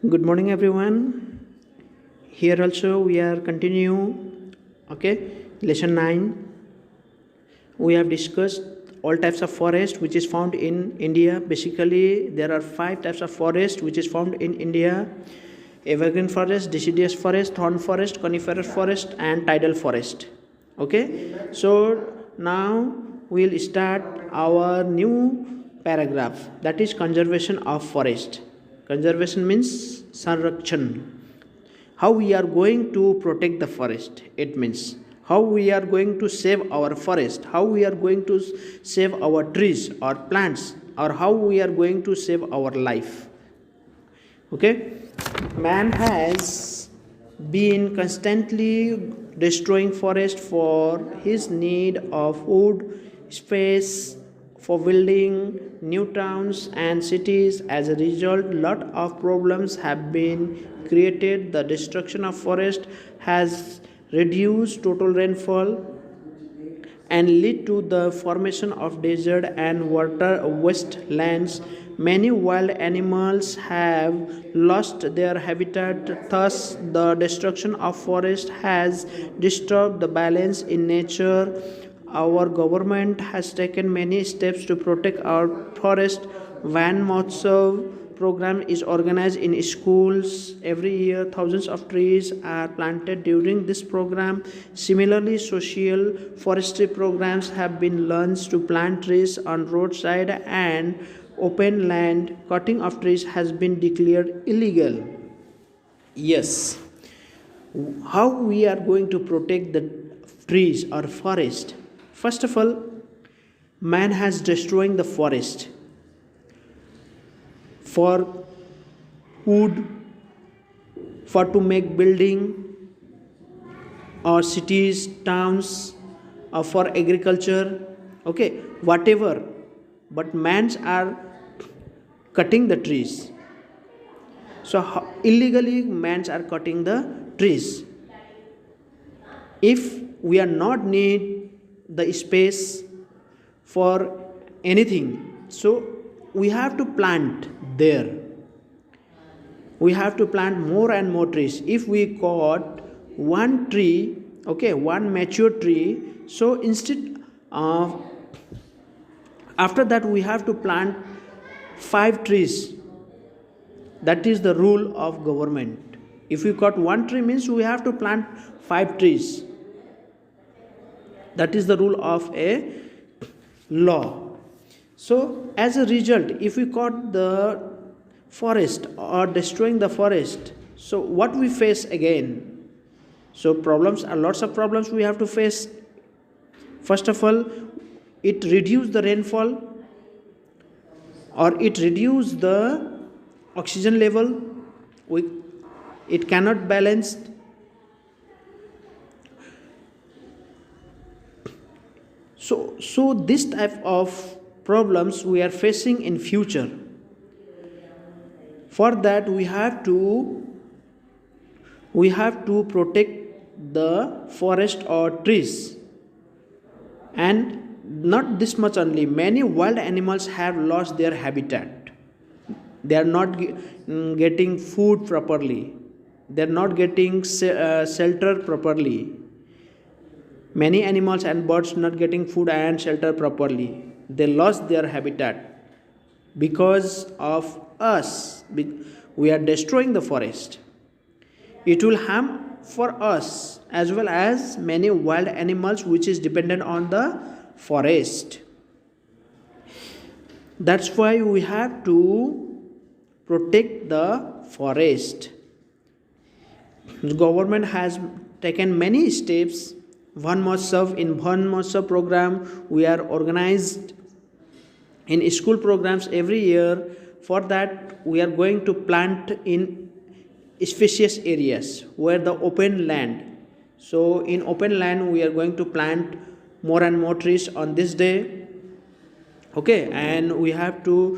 Good morning, everyone. Here also we are continue. Okay, lesson 9. We have discussed all types of forest which is found in India. Basically, there are 5 types of forest which is found in India: evergreen forest, deciduous forest, thorn forest, coniferous forest, and tidal forest. Okay, so now we'll start our new paragraph, that is conservation of forest. Conservation means sanrakshan. How we are going to protect the forest, it means how we are going to save our forest, how we are going to save our trees or plants, or how we are going to save our life. Okay, man has been constantly destroying forest for his need of wood, space, for building new towns and cities. As a result, lot of problems have been created. The destruction of forest has reduced total rainfall and lead to the formation of desert and water wastelands. Many wild animals have lost their habitat. Thus, the destruction of forest has disturbed the balance in nature. Our government has taken many steps to protect our forest. Van Mahotsav program is organized in schools every year. Thousands of trees are planted during this program. Similarly, social forestry programs have been launched to plant trees on roadside and open land. Cutting of trees has been declared illegal. Yes, how we are going to protect the trees or forest? First of all, man has destroying the forest for wood, for to make building or cities, towns, or for agriculture. Okay, whatever, but mans are cutting the trees. So illegally mans are cutting the trees. If we are not need the space for anything, so we have to plant there. We have to plant more and more trees. If we got one tree, okay, one mature tree, so instead of after that we have to plant 5 trees. That is the rule of government. If we got one tree means we have to plant 5 trees. That is the rule of a law. So as a result, if we cut the forest or destroying the forest, so what we face again? So problems are lots of problems we have to face. First of all, it reduce the rainfall, or it reduce the oxygen level. It cannot balance. So this type of problems we are facing in future. For that we have to protect the forest or trees. And not this much only, many wild animals have lost their habitat. They are not getting food properly, they are not getting shelter properly. Many animals and birds not getting food and shelter properly. They lost their habitat because of us. We are destroying the forest. It will harm for us as well as many wild animals which is dependent on the forest. That's why we have to protect the forest. The government has taken many steps. Van Mahotsav program we are organized in school programs every year. For that we are going to plant in spacious areas where the open land. So in open land we are going to plant more and more trees on this day. Okay, and we have to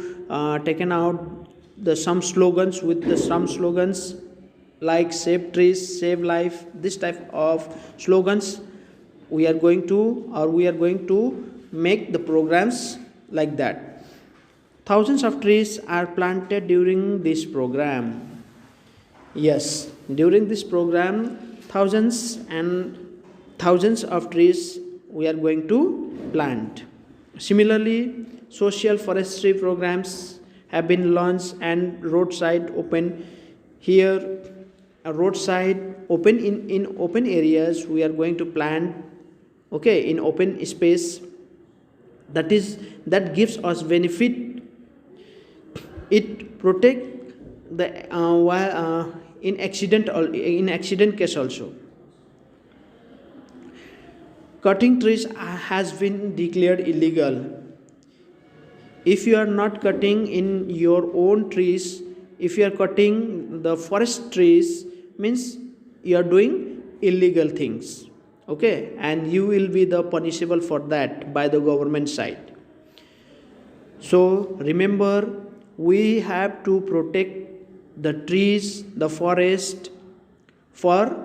taken out the some slogans like save trees, save life. This type of slogans we are going to make the programs like that. Thousands of trees are planted during this program. Yes, during this program, thousands and thousands of trees we are going to plant. Similarly, social forestry programs have been launched and roadside open here. A roadside open in open areas we are going to plant, okay, in open space, that gives us benefit. It protect the while in accident case also. Cutting trees has been declared illegal. If you are not cutting in your own trees, if you are cutting the forest trees, means you are doing illegal things, okay, and you will be the punishable for that by the government side. So remember, we have to protect the trees, the forest, for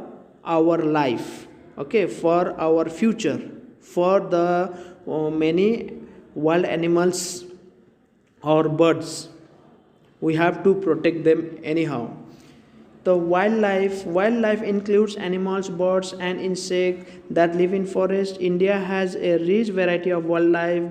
our life, okay, for our future, for the many wild animals or birds. We have to protect them anyhow. The wildlife includes animals, birds, and insects that live in forest. India has a rich variety of wildlife,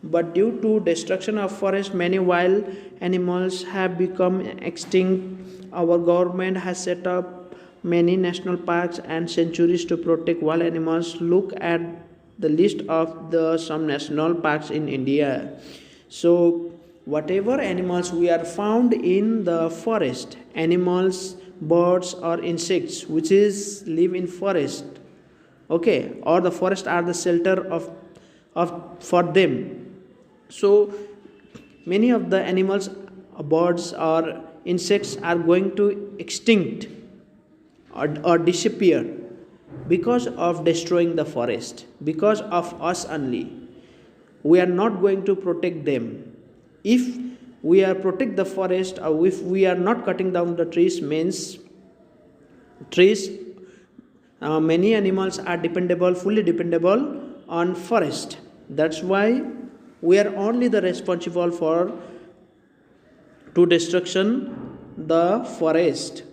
but due to destruction of forest, many wild animals have become extinct. Our government has set up many national parks and sanctuaries to protect wild animals. Look at the list of the some national parks in India. So whatever animals we are found in the forest, animals, birds or insects which is live in forest, okay, or the forest are the shelter of for them. So many of the animals, birds or insects are going to extinct or disappear because of destroying the forest, because of us only. We are not going to protect them. If we are protect the forest, or if we are not cutting down the trees, means trees, many animals are dependable, fully dependable on forest. That's why we are only the responsible for to destruction the forest.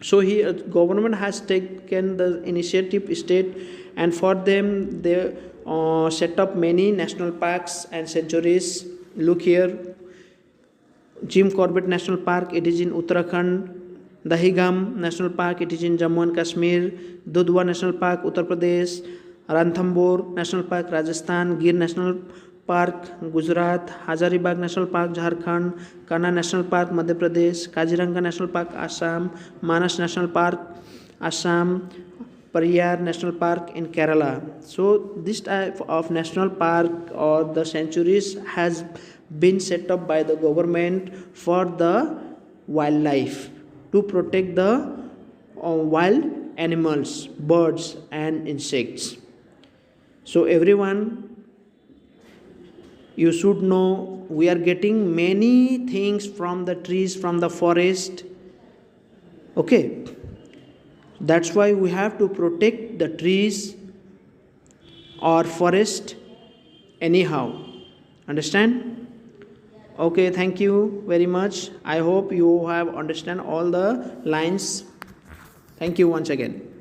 So here government has taken the initiative state, and for them they set up many national parks and sanctuaries. Look here, Jim Corbett National Park, it is in Uttarakhand. Dahigam National Park, it is in Jammu and Kashmir. Dudhwa National Park, Uttar Pradesh. Ranthambore National Park, Rajasthan. Gir National Park, Gujarat. Hazaribagh National Park, Jharkhand. Kanha National Park, Madhya Pradesh. Kaziranga National Park, Assam. Manas National Park, Assam. Periyar National Park in Kerala. So this type of national park or the sanctuaries has been set up by the government for the wildlife, to protect the wild animals, birds and insects. So everyone, you should know, we are getting many things from the trees, from the forest, okay. That's why we have to protect the trees or forest anyhow. Understand? Okay, thank you very much. I hope you have understand all the lines. Thank you once again.